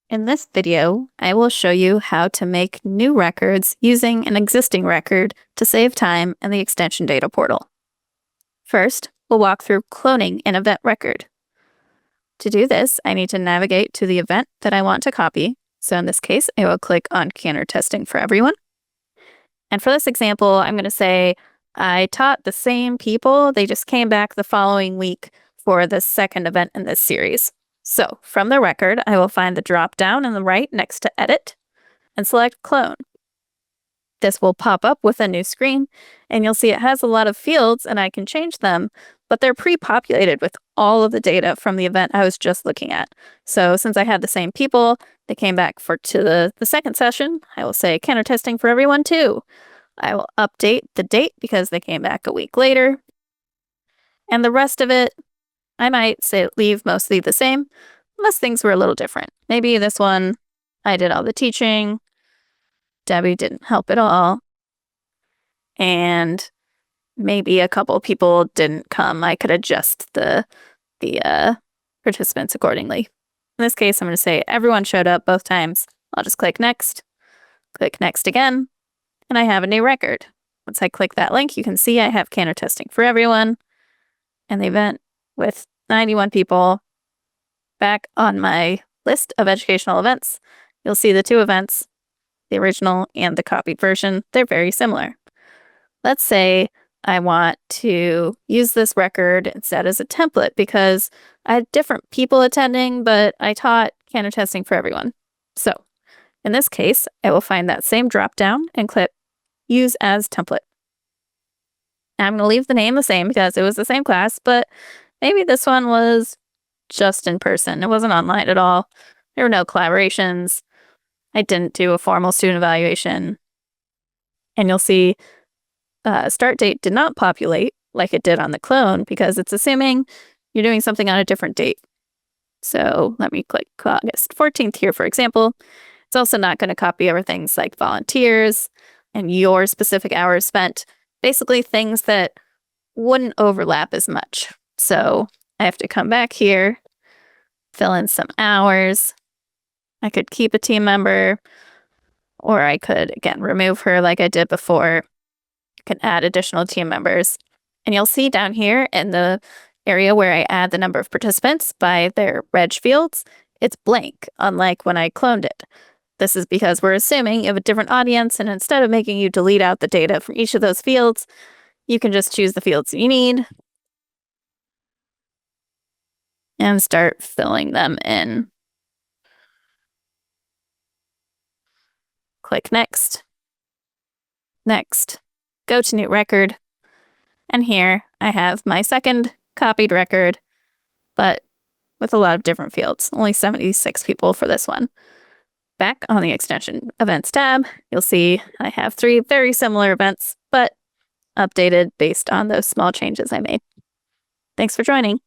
In this video, I will show you how to make new records using an existing record to save time in the extension data portal. First, we'll walk through cloning an event record. To do this, I need to navigate to the event that I want to copy. So in this case, I will click on Canner Testing for Everyone. And for this example, I'm going to say I taught the same people. They just came back the following week for the second event in this series. So from the record, I will find the drop down on the right next to Edit and select Clone. This will pop up with a new screen, and you'll see it has a lot of fields and I can change them, but they're pre-populated with all of the data from the event I was just looking at. So since I had the same people, they came back to the second session, I will say Canner Testing for Everyone too. I will update the date because they came back a week later. And the rest of it, I might say leave mostly the same, unless things were a little different. Maybe this one, I did all the teaching, Debbie didn't help at all, and maybe a couple people didn't come. I could adjust the participants accordingly. In this case, I'm going to say everyone showed up both times. I'll just click next again, and I have a new record. Once I click that link, you can see I have Canner Testing for Everyone and the event with 91 people. Back on my list of educational events, you'll see the two events, the original and the copied version. They're very similar. Let's say I want to use this record instead as a template because I had different people attending, but I taught Canner Testing for Everyone. So in this case, I will find that same drop down and click Use as Template. Now I'm going to leave the name the same because it was the same class, but maybe this one was just in person. It wasn't online at all. There were no collaborations. I didn't do a formal student evaluation. And you'll see start date did not populate like it did on the clone because it's assuming you're doing something on a different date. So let me click August 14th here, for example. It's also not going to copy over things like volunteers and your specific hours spent, basically things that wouldn't overlap as much. So I have to come back here, fill in some hours. I could keep a team member, or I could, again, remove her like I did before. I can add additional team members. And you'll see down here in the area where I add the number of participants by their reg fields, it's blank, unlike when I cloned it. This is because we're assuming you have a different audience, and instead of making you delete out the data from each of those fields, you can just choose the fields you need and start filling them in. Click Next. Next. Go to New Record. And here I have my second copied record, but with a lot of different fields. Only 76 people for this one. Back on the Extension Events tab, you'll see I have 3 very similar events, but updated based on those small changes I made. Thanks for joining.